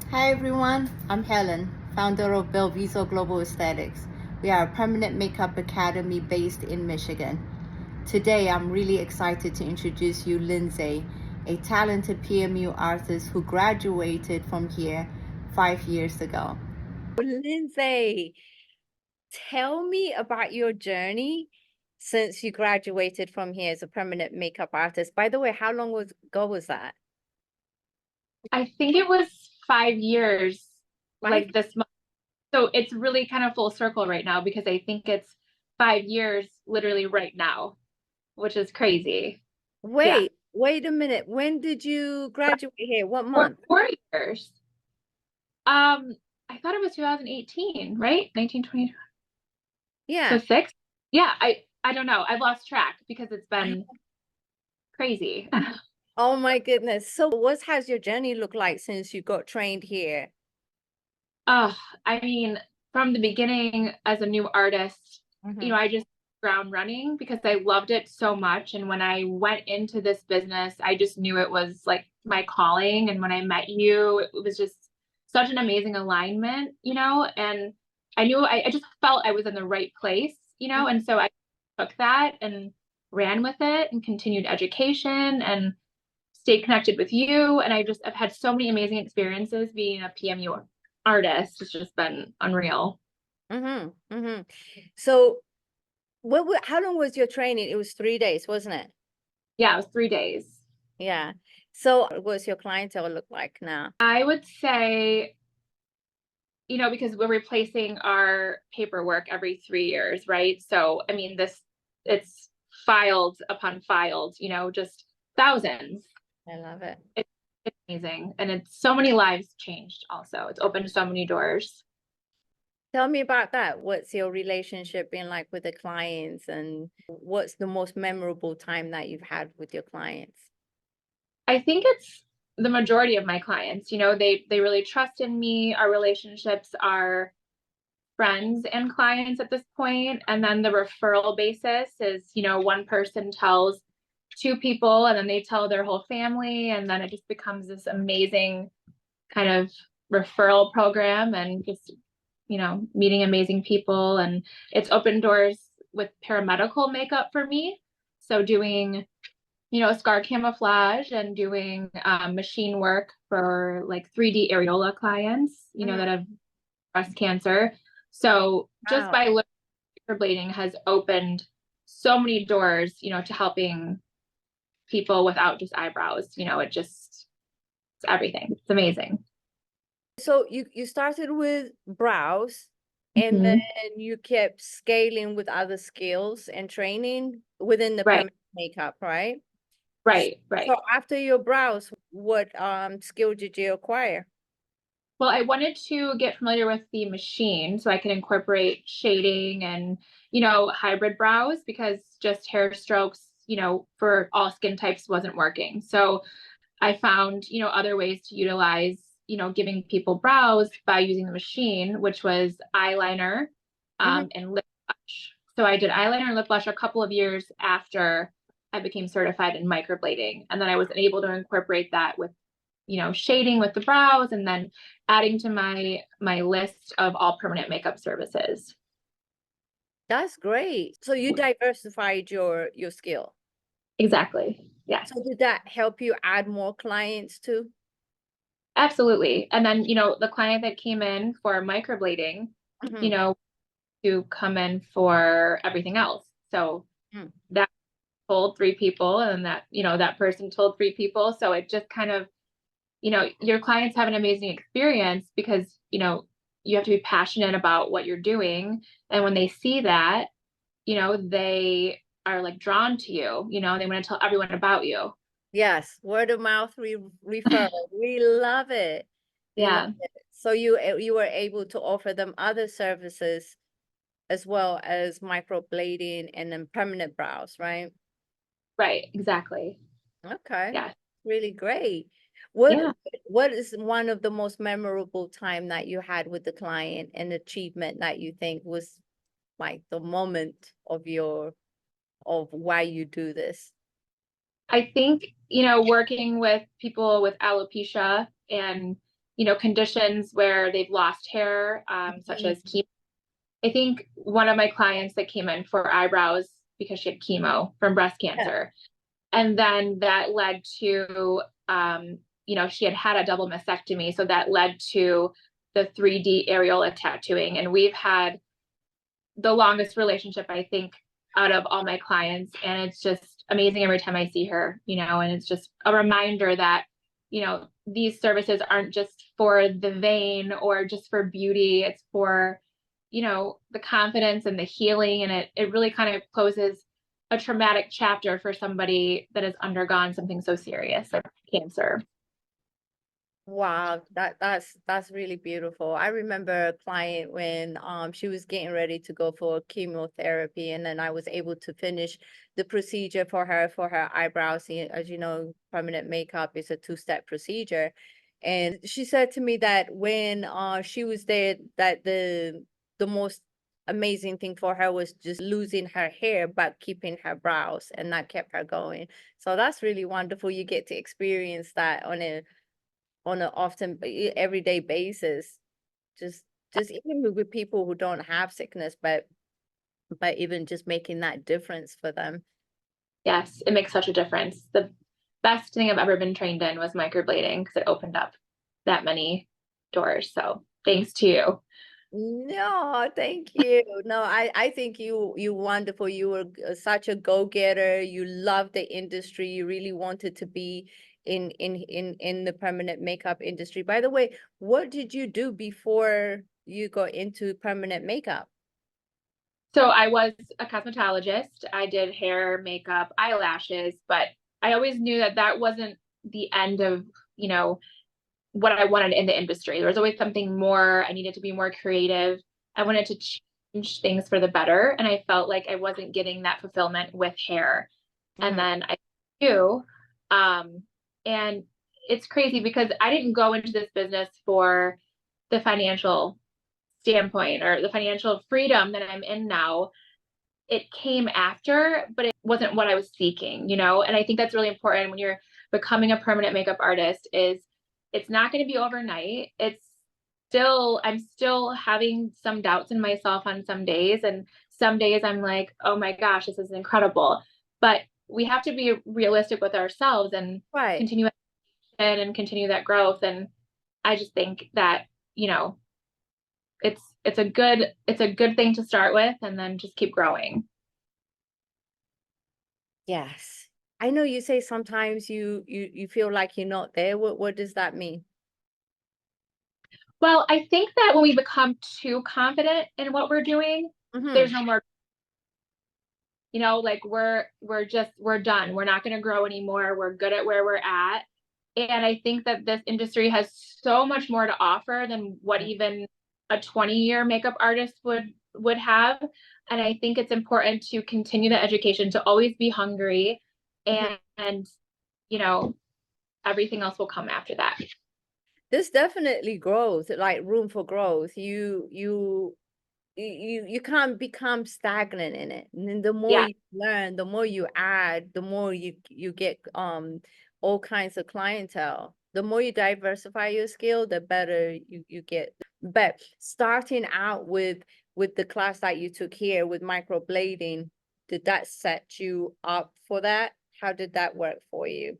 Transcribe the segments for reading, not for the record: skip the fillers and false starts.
Hi everyone, I'm Helen, founder of Bellviso Global Aesthetics. We are a permanent makeup academy based in Michigan. Today I'm really excited to introduce you Lindsay, a talented PMU artist who graduated from here 5 years ago. Lindsay, tell me about your journey since you graduated from here as a permanent makeup artist. By the way, how long ago was that? I think it was 5 years, Five? like this month. So it's really kind of full circle right now because I think it's 5 years literally right now, which is crazy. Yeah. Wait a minute. When did you graduate here? What Four, month? 4 years. Um, I thought it was 2018, right? 1920. So Yeah. six? Yeah, I don't know. I've lost track because it's been crazy. Oh my goodness. So what has your journey looked like since you got trained here? Oh, I mean, from the beginning as a new artist, Hmm. I just ground running because I loved it so much. And when I went into this business, I just knew it was like my calling. And when I met you, it was just such an amazing alignment, and I knew I just felt I was in the right place, and so I took that and ran with it and continued education and stayed connected with you. And I've had so many amazing experiences being a PMU artist. It's just been unreal. Hmm. Hmm. So how long was your training? It was 3 days, wasn't it? Yeah, it was 3 days. Yeah. So what's your clientele look like now? I would say, because we're replacing our paperwork every 3 years, right? So, I mean, it's filed upon filed, just thousands. I love it. It's amazing. And it's so many lives changed also. It's opened so many doors. Tell me about that. What's your relationship been like with the clients, and what's the most memorable time that you've had with your clients? I think it's the majority of my clients, they really trust in me. Our relationships are friends and clients at this point. And then the referral basis is, one person tells two people and then they tell their whole family. And then it just becomes this amazing kind of referral program and just, meeting amazing people. And it's opened doors with paramedical makeup for me. So doing, scar camouflage and doing machine work for like 3D areola clients, that have breast cancer. So just Wow. by microblading has opened so many doors, to helping people without just eyebrows. It's everything. It's amazing. So you started with brows, and then Mhm. you kept scaling with other skills and training within the Right, permanent makeup, right? right, right. So after your brows, what skill did you acquire? Well, I wanted to get familiar with the machine so I can incorporate shading and, hybrid brows because just hair strokes, for all skin types wasn't working. So I found, other ways to utilize, giving people brows by using the machine, which was eyeliner Hmm. and lip blush. So I did eyeliner and lip blush a couple of years after I became certified in microblading. And then I was able to incorporate that with, shading with the brows and then adding to my list of all permanent makeup services. That's great. So you diversified your skill. Exactly. Yes. So did that help you add more clients too? Absolutely. And then, the client that came in for microblading, you Hmm. know, to come in for everything else. So that told three people, and that person told three people. So it just kind of, your clients have an amazing experience because, you have to be passionate about what you're doing. And when they see that, they are like drawn to you, they want to tell everyone about you. Yes, word of mouth referral. We love it. We love Yeah. it. So you were able to offer them other services as well as microblading and then permanent brows, right? Right. Exactly. Okay, Yeah. really great. What Yeah. what is one of the most memorable time that you had with the client and achievement that you think was like the moment of why you do this? I think, working with people with alopecia and, conditions where they've lost hair, such as chemo. I think one of my clients that came in for eyebrows because she had chemo from breast cancer. And then that led to, she had a double mastectomy. So that led to the 3D areola tattooing. And we've had the longest relationship, I think, out of all my clients. And it's just amazing every time I see her, and it's just a reminder that, these services aren't just for the vain or just for beauty. It's for, the confidence and the healing. And it really kind of closes a traumatic chapter for somebody that has undergone something so serious like cancer. Wow, that's really beautiful. I remember a client when she was getting ready to go for chemotherapy, and then I was able to finish the procedure for her eyebrows. As you know, permanent makeup is a two-step procedure. And she said to me that when she was there, that the most amazing thing for her was just losing her hair but keeping her brows, and that kept her going. So that's really wonderful. You get to experience that on an often everyday basis, just even with people who don't have sickness, but even just making that difference for them. Yes, it makes such a difference. The best thing I've ever been trained in was microblading because it opened up that many doors. So thanks to you. No, thank you. No, I think you wonderful. You were such a go-getter. You loved the industry. You really wanted to be in the permanent makeup industry. By the way, what did you do before you got into permanent makeup? So I was a cosmetologist. I did hair, makeup, eyelashes, but I always knew that that wasn't the end of, what I wanted in the industry. There was always something more. I needed to be more creative. I wanted to change things for the better. And I felt like I wasn't getting that fulfillment with hair. And then I knew, and it's crazy because I didn't go into this business for the financial standpoint or the financial freedom that I'm in now. It came after, but it wasn't what I was seeking, and I think that's really important when you're becoming a permanent makeup artist. Is it's not going to be overnight. I'm still having some doubts in myself on some days, and some days I'm like, oh my gosh, this is incredible. But we have to be realistic with ourselves and continue continue that growth. And I just think that, it's a good thing to start with and then just keep growing. Yes. I know you say sometimes you feel like you're not there. What does that mean? Well, I think that when we become too confident in what we're doing, there's no more, like we're done. We're not going to grow anymore. We're good at where we're at. And I think that this industry has so much more to offer than what even a 20-year makeup artist would have. And I think it's important to continue the education, to always be hungry, and everything else will come after that. There's definitely growth, like room for growth. You can't become stagnant in it. And then the more you learn, the more you add, the more you get all kinds of clientele. The more you diversify your skill, the better you get. But starting out with the class that you took here with microblading, did that set you up for that? How did that work for you?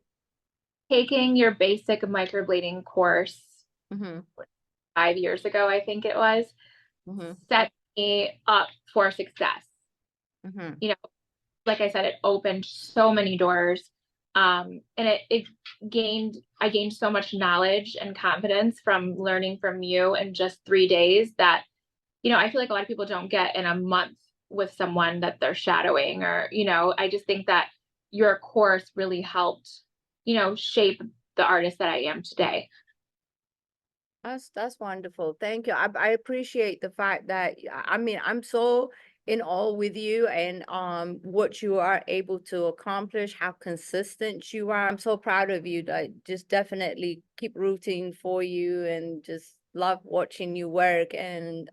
Taking your basic microblading course 5 years ago, I think it was, set me up for success. Like I said, it opened so many doors. And I gained so much knowledge and confidence from learning from you in just 3 days that, I feel like a lot of people don't get in a month with someone that they're shadowing, or, I just think that your course really helped, shape the artist that I am today. That's wonderful. Thank you. I appreciate the fact that, I'm so in awe with you and what you are able to accomplish, how consistent you are. I'm so proud of you. I just definitely keep rooting for you and just love watching you work, and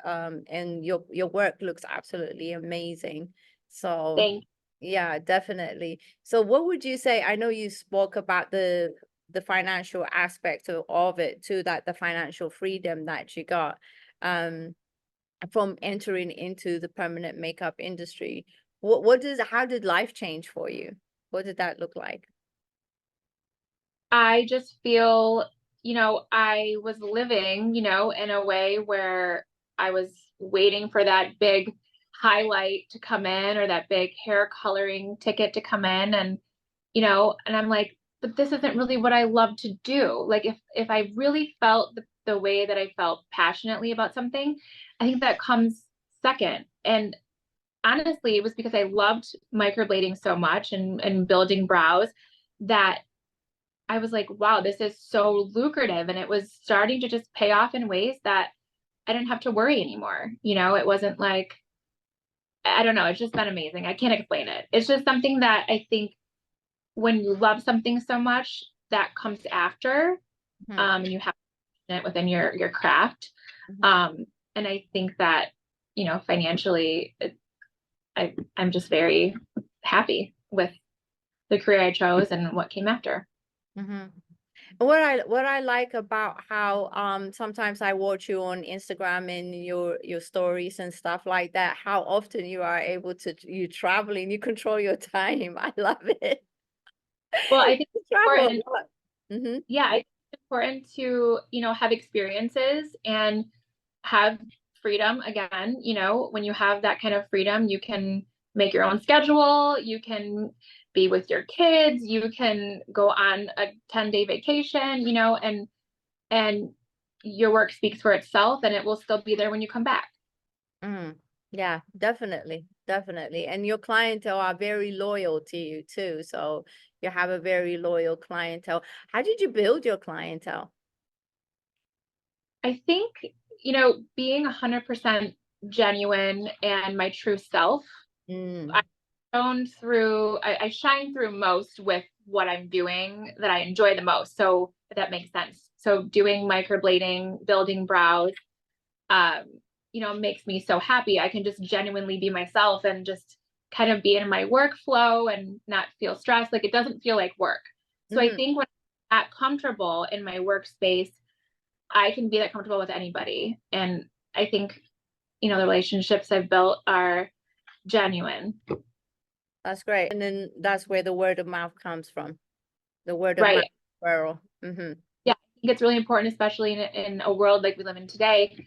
your work looks absolutely amazing. So Thanks. yeah, definitely. So what would you say? I know you spoke about the the financial aspect of it too, that the financial freedom that you got from entering into the permanent makeup industry. How did life change for you? What did that look like? I just feel, I was living, in a way where I was waiting for that big highlight to come in or that big hair coloring ticket to come in. And I'm like, but this isn't really what I love to do. Like if I really felt the way that I felt passionately about something, I think that comes second. And honestly, it was because I loved microblading so much and building brows that I was like, wow, this is so lucrative. And it was starting to just pay off in ways that I didn't have to worry anymore. It wasn't like, I don't know, it's just been amazing. I can't explain it. It's just something that I think when you love something so much, that comes after, and you have it within your craft. And I think that, financially, I'm just very happy with the career I chose and what came after. What I like about how sometimes I watch you on Instagram and your stories and stuff like that, how often you are able to, you traveling, you control your time. I love it. Well, I think it's Travel important. a lot. Yeah, I think it's important to, have experiences and have freedom again. When you have that kind of freedom, you can make your own schedule, you can be with your kids, you can go on a 10-day vacation, and your work speaks for itself and it will still be there when you come back. Yeah, definitely. And your clientele are very loyal to you too. So you have a very loyal clientele. How did you build your clientele? I think, being 100% genuine and my true self. I shine through most with what I'm doing that I enjoy the most. So if that makes sense. So doing microblading, building brows, makes me so happy. I can just genuinely be myself and just kind of be in my workflow and not feel stressed. Like it doesn't feel like work. So I think when I'm that comfortable in my workspace, I can be that comfortable with anybody. And I think, the relationships I've built are genuine. That's great. And then that's where the word of mouth comes from. The word of Right. mouth referral. Yeah, I think it's really important, especially in a world like we live in today,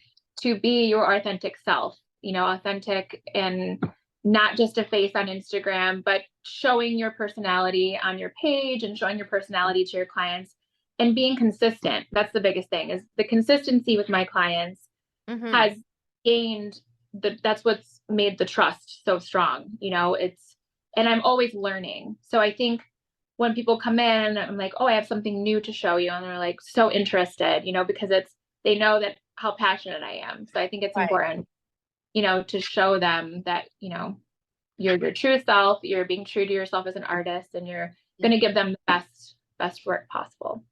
to be your authentic self, authentic and not just a face on Instagram, but showing your personality on your page and showing your personality to your clients and being consistent. That's the biggest thing, is the consistency with my clients has gained that's what's made the trust so strong. And I'm always learning. So I think when people come in, I'm like, oh, I have something new to show you. And they're like so interested, because they know that how passionate I am. So I think it's important, to show them that, you're your true self, you're being true to yourself as an artist, and you're going to give them the best work possible.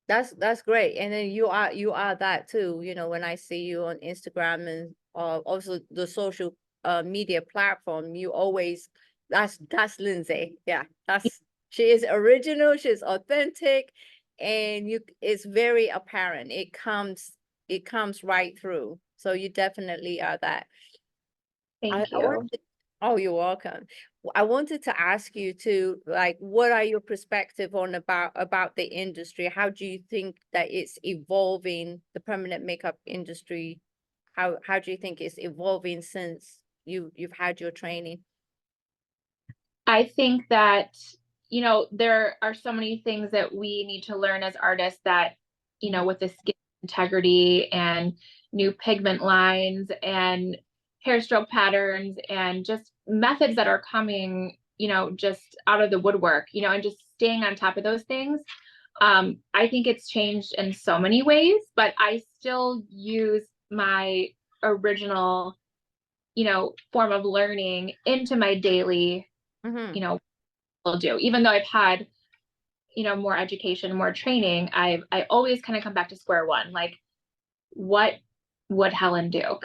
That's great. And then you are that too. When I see you on Instagram and also the social media platform, you always, that's Lindsay. Yeah, she is original, she's authentic, and it's very apparent. It comes right through. So you definitely are that. Thank you. Oh, you're welcome. I wanted to ask you too, like, what are your perspective on about the industry? How do you think that it's evolving, the permanent makeup industry? How do you think it's evolving since you've had your training? I think that, there are so many things that we need to learn as artists that, with the skin integrity and new pigment lines and hair patterns and just methods that are coming, just out of the woodwork, and just staying on top of those things. I think it's changed in so many ways, but I still use my original, form of learning into my daily, will do. Even though I've had, more education, more training, I always kind of come back to square one. Like, what would Helen do?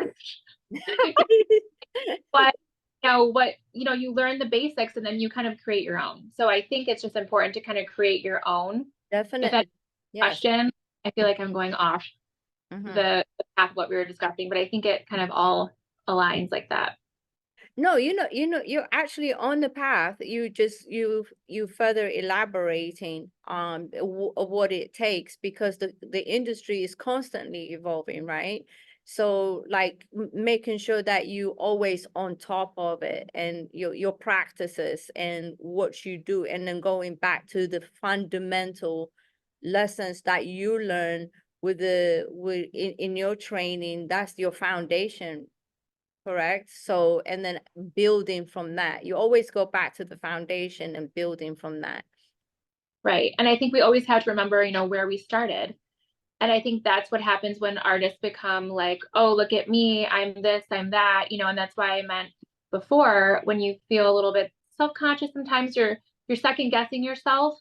But you learn the basics and then you kind of create your own. So I think it's just important to kind of create your own If Definitely. that's a Yes. question, I feel like I'm going off Mhm. the path of what we were discussing, but I think it kind of all aligns like that. No, you're actually on the path. You further elaborating on what it takes because the industry is constantly evolving, right? So like making sure that you always on top of it and your practices and what you do, and then going back to the fundamental lessons that you learn with in your training. That's your foundation. Correct. So, and then building from that. You always go back to the foundation and building from that. Right. And I think we always have to remember, where we started. And I think that's what happens when artists become like, oh, look at me, I'm this, I'm that, and that's why I meant before, when you feel a little bit self-conscious, sometimes you're second guessing yourself.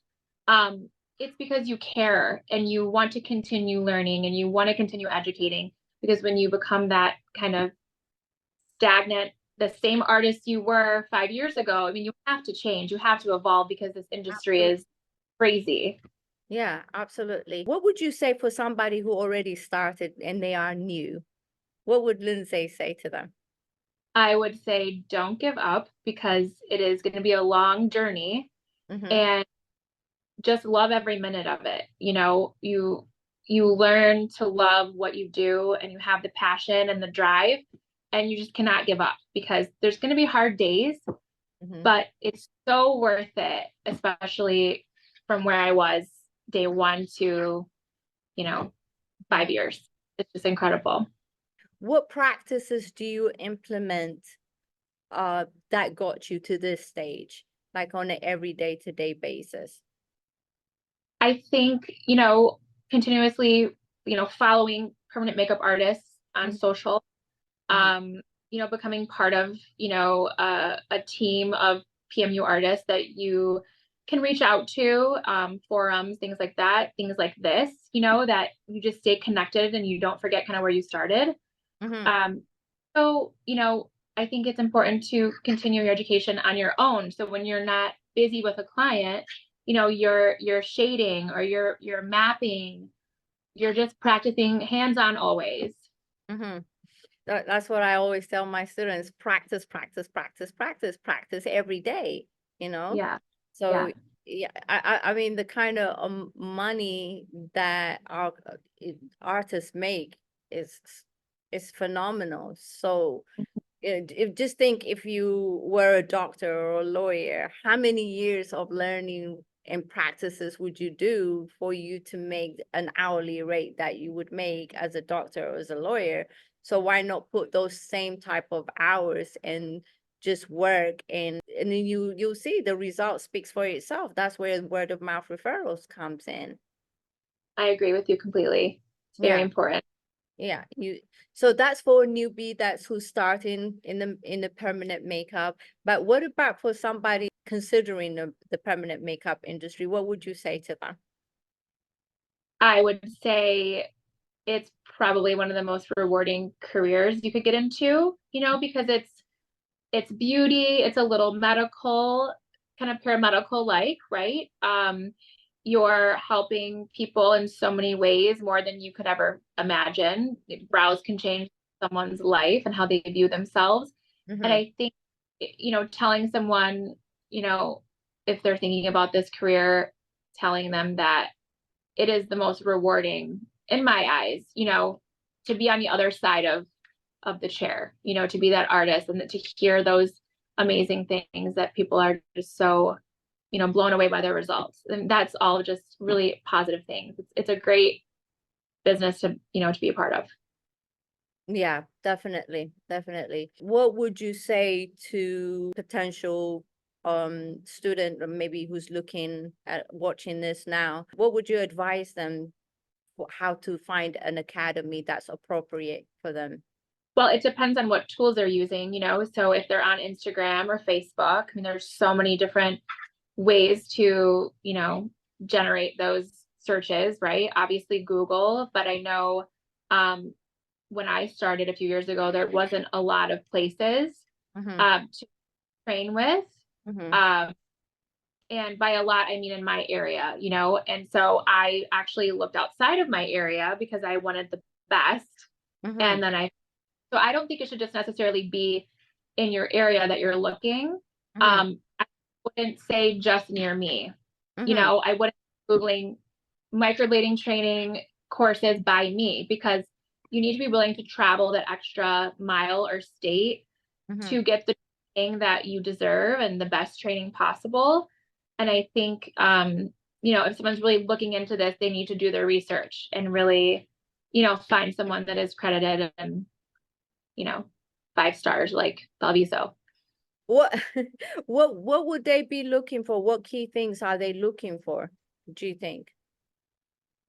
It's because you care and you want to continue learning and you want to continue educating, because when you become that kind of stagnant, the same artist you were 5 years ago, I mean, you have to change, you have to evolve, because this industry Absolutely. is crazy. Yeah, absolutely. What would you say for somebody who already started and they are new? What would Lindsay say to them? I would say don't give up, because it is going to be a long journey, Mm-hmm. and just love every minute of it. You learn to love what you do, and you have the passion and the drive, and you just cannot give up, because there's going to be hard days, Mm-hmm. but it's so worth it, especially from where I was day one to, 5 years. It's just incredible. What practices do you implement that got you to this stage, like on an everyday to day basis? I think, continuously, following permanent makeup artists on Mm-hmm. social, Mm-hmm. becoming part of, a team of PMU artists that you can reach out to, forums, things like that, things like this, that you just stay connected and you don't forget kind of where you started. Mm-hmm. So, I think it's important to continue your education on your own. So when you're not busy with a client, you're shading, or you're mapping, you're just practicing hands-on always. Mm-hmm. That's what I always tell my students: practice, practice, practice, practice, practice every day, you know? Yeah. So Yeah. yeah, I mean, the kind of money that our artists make is is phenomenal. So if just think, if you were a doctor or a lawyer, how many years of learning and practices would you do for you to make an hourly rate that you would make as a doctor or as a lawyer? So why not put those same type of hours and just work, and then you'll see the result speaks for itself. That's where word of mouth referrals comes in. I agree with you completely. It's very Yeah. important. Yeah, so that's for a newbie, that's who's starting in the permanent makeup. But what about for somebody considering the permanent makeup industry? What would you say to them? I would say it's probably one of the most rewarding careers you could get into, because it's beauty, it's a little medical, kind of paramedical like, right? You're helping people in so many ways, more than you could ever imagine. Brows can change someone's life and how they view themselves. And Mm-hmm. I think, telling someone, if they're thinking about this career, telling them that it is the most rewarding in my eyes, to be on the other side of the chair, to be that artist, and to hear those amazing things that people are just so, blown away by their results. And that's all just really positive things. It's a great business to be a part of. Yeah, definitely, definitely. What would you say to potential student, or maybe who's looking at watching this now? What would you advise them for how to find an academy that's appropriate for them? Well, it depends on what tools they're using, so if they're on Instagram or Facebook, I mean, there's so many different ways to, generate those searches, right? Obviously Google, but I know, when I started a few years ago, there wasn't a lot of places Mm-hmm. to train with. Mm-hmm. Um, And by a lot, I mean in my area, you know, and so I actually looked outside of my area because I wanted the best. Mm-hmm. And then so I don't think it should just necessarily be in your area that you're looking. Mm-hmm. I wouldn't say just near me. You Mm-hmm. know, I wouldn't be Googling microblading training courses by me, because you need to be willing to travel that extra mile or state Mm-hmm. to get the training that you deserve and the best training possible. And I think, you know, if someone's really looking into this, they need to do their research and really, you know, find someone that is credited and, you know, 5 stars like Bellviso. What what would they be looking for? What key things are they looking for, do you think?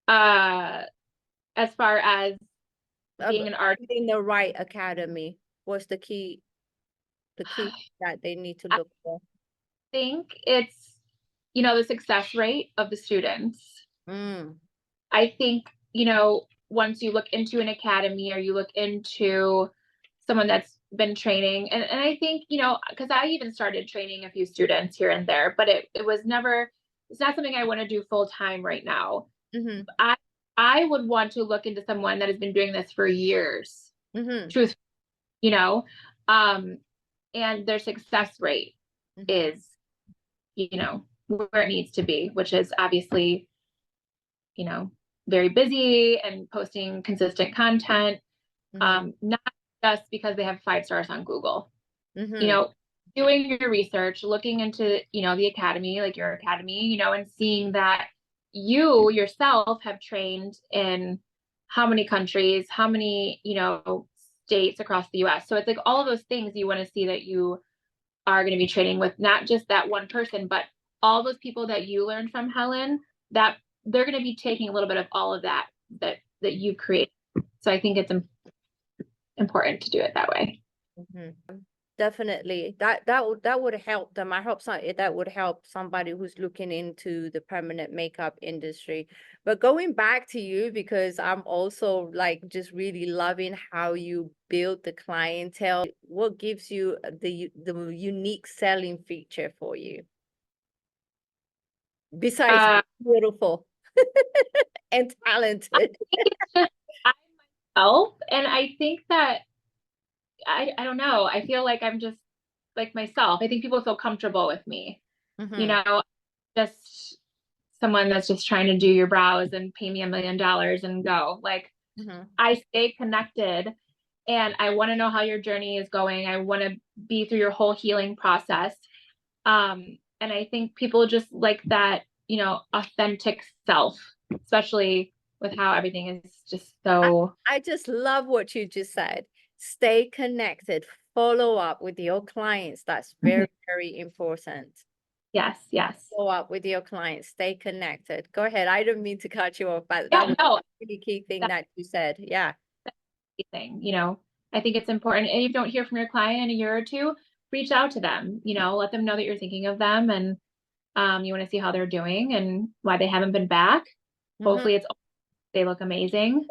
Uh, as far as Of being an artist, in the right academy, what's the key that they need to I look for? think it's, you know, the success rate of the students. Mm. I think, you know, once you look into an academy or you look into someone that's been training, and I think, you know, because I even started training a few students here and there, but it was never, it's not something I want to do full time right now. Mm-hmm. I I would want to look into someone that has been doing this for years, Mm-hmm. truth, you know, um, and their success rate Mm-hmm. is, you know, where it needs to be, which is obviously, you know, very busy and posting consistent content, Mm-hmm. not just because they have 5 stars on Google. You Mm-hmm. know, doing your research, looking into, you know, the academy, like your academy, you know, and seeing that you yourself have trained in how many countries, how many, you know, states across the US. So it's like all of those things you want to see that you are going to be training with, not just that one person, but all those people that you learned from, Helen, that they're going to be taking a little bit of all of that you create. So I think it's important to do it that way. Mm-hmm. Definitely. That would help them. I hope that would help somebody who's looking into the permanent makeup industry. But going back to you, because I'm also like just really loving how you build the clientele. What gives you the unique selling feature for you besides Uh, beautiful and talented? just I myself, and I think that I don't know. I feel like I'm just like myself. I think people feel comfortable with me. You Mm-hmm. know, just someone that's just trying to do your brows and pay me $1 million and go. Like, Mm-hmm. I stay connected and I want to know how your journey is going. I want to be through your whole healing process. And I think people just like that, you know, authentic self, especially with how everything is just so. I just love what you just said. Stay connected, follow up with your clients. That's very, very important. Yes, yes. Follow up with your clients, stay connected. Go ahead. I don't mean to cut you off, but Yeah, that was no, a really key thing that you said. Yeah. thing, you know, I think it's important. And if you don't hear from your client in a year or two, reach out to them, you know, let them know that you're thinking of them and you want to see how they're doing and why they haven't been back. Mhm. Hopefully they look amazing.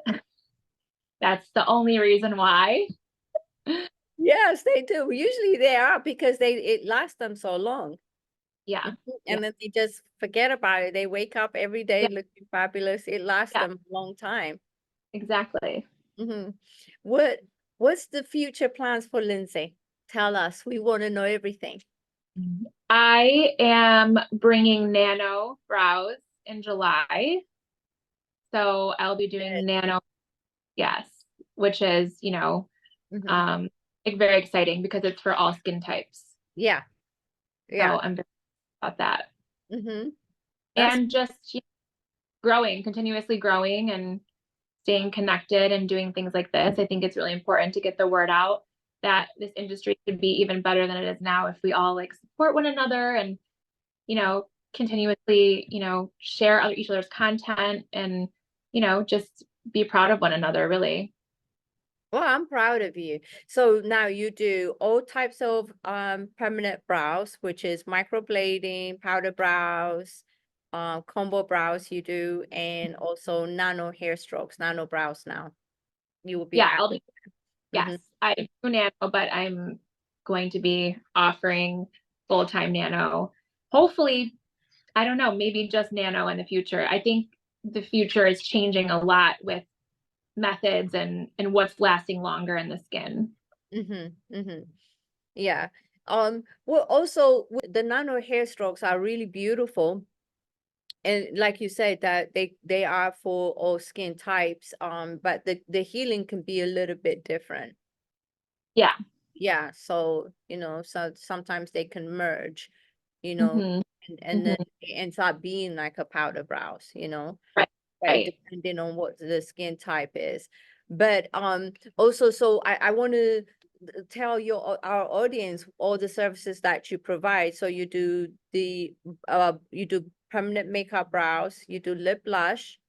That's the only reason why. Yes, they do. Usually they are because it lasts them so long. Yeah. Mhm. Yeah. And then they just forget about it. They wake up every day Yeah. looking fabulous. It lasts Yeah. them a long time. Exactly. Hmm. What what's the future plans for Lindsay? Tell us. We want to know everything. I am bringing nano brows in July. So I'll be doing nano, yes, which is, you know, Hmm. um, like very exciting because it's for all skin types. Yeah. So Yeah. I'm very excited about that. Hmm. That's And just growing, continuously growing and staying connected and doing things like this. I think it's really important to get the word out that this industry could be even better than it is now if we all like support one another and, you know, continuously, you know, share each other's content and, you know, just be proud of one another, really. Well, I'm proud of you. So now you do all types of permanent brows, which is microblading, powder brows, combo brows you do, and also nano hair strokes, nano brows now. You will be Yeah, adding. yes, I do nano, but I'm going to be offering full-time nano, hopefully I don't know, maybe just nano in the future. I think the future is changing a lot with methods and what's lasting longer in the skin. Yeah. Well, also the nano hair strokes are really beautiful. And like you said, that they are for all skin types, but the healing can be a little bit different. Yeah. Yeah, so so sometimes they can merge, Hmm. and then it ends up being like a powder brows, Right. right, Right. depending on what the skin type is. But also, so I want to tell our audience all the services that you provide. So you do you do permanent makeup brows, you do lip blush.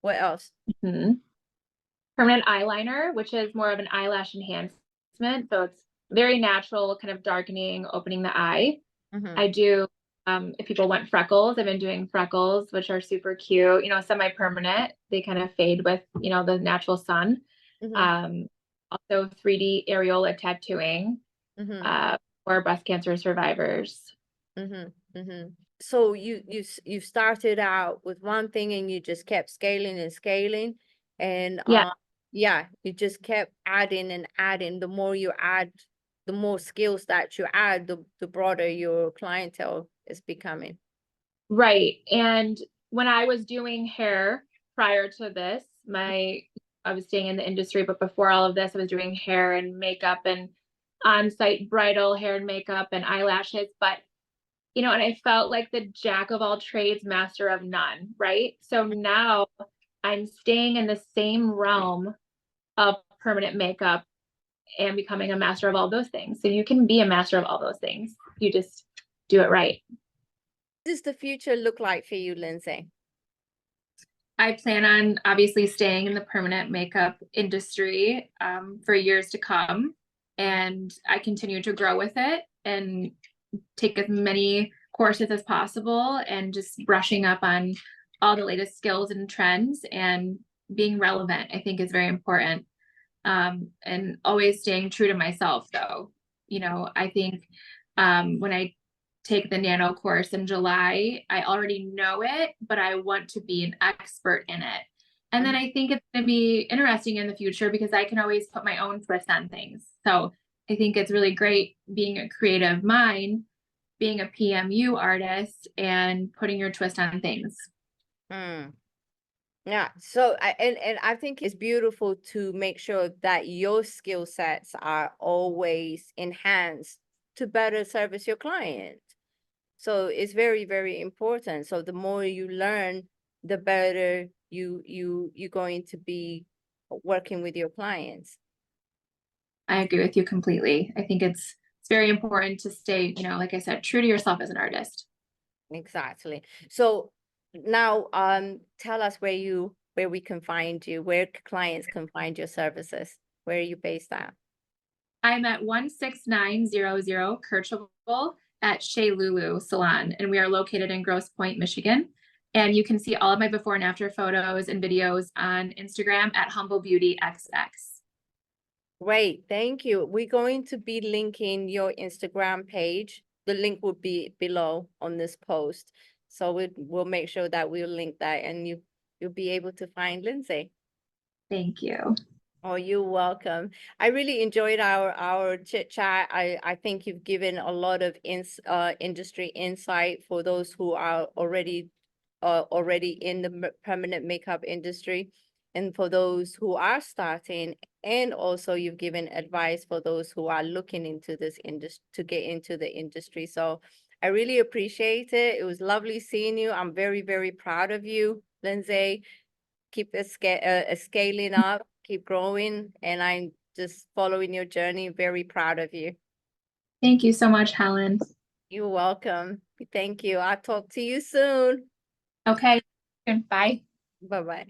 What else? Hmm. Permanent eyeliner, which is more of an eyelash enhancement. So it's very natural, kind of darkening, opening the eye. Mm-hmm. I do, if people want freckles, I've been doing freckles, which are super cute, semi-permanent. They kind of fade with, the natural sun. Mm-hmm. Also 3D areola tattooing, Mm-hmm. for breast cancer survivors. Mm-hmm. Mm-hmm. So you started out with one thing and you just kept scaling and scaling, and Yeah, yeah, you just kept adding and adding. The more you add, the more skills that you add, the broader your clientele is becoming. right. And when I was doing hair prior to this, I was staying in the industry, but before all of this, I was doing hair and makeup and on-site bridal hair and makeup and eyelashes. But and I felt like the jack of all trades, master of none, right? So now I'm staying in the same realm of permanent makeup and becoming a master of all those things. So you can be a master of all those things. You just do it right. What does the future look like for you, Lindsay? I plan on obviously staying in the permanent makeup industry for years to come. And I continue to grow with it and take as many courses as possible and just brushing up on all the latest skills and trends and being relevant, I think is very important. And always staying true to myself, though. I think when I take the nano course in July, I already know it, but I want to be an expert in it. And then I think it's going to be interesting in the future because I can always put my own twist on things. So I think it's really great being a creative mind, being a PMU artist, and putting your twist on things. Mm. Yeah, so and I think it's beautiful to make sure that your skill sets are always enhanced to better service your client. So it's very, very important. So the more you learn, the better you're going to be working with your clients. I agree with you completely. I think it's very important to stay, like I said, true to yourself as an artist. Exactly. So now tell us where we can find you, where clients can find your services. Where are you based at? I'm at 16900 Kercheval at Chez LouLou Salon, and we are located in Grosse Pointe, Michigan. And you can see all of my before and after photos and videos on Instagram at HumbleBeautyXX. Great, thank you. We're going to be linking your Instagram page. The link will be below on this post. So we'll make sure that we'll link that and you'll be able to find Lindsay. Thank you. Oh, you're welcome. I really enjoyed our chit chat. I think you've given a lot of industry insight for those who are already in the permanent makeup industry, and for those who are starting, and also you've given advice for those who are looking into this industry to get into the industry. So I really appreciate it. It was lovely seeing you. I'm very, very proud of you, Lindsay. Keep scaling up, keep growing, and I'm just following your journey. Very proud of you. Thank you so much, Helen. You're welcome. Thank you. I'll talk to you soon. Okay, bye. Bye-bye.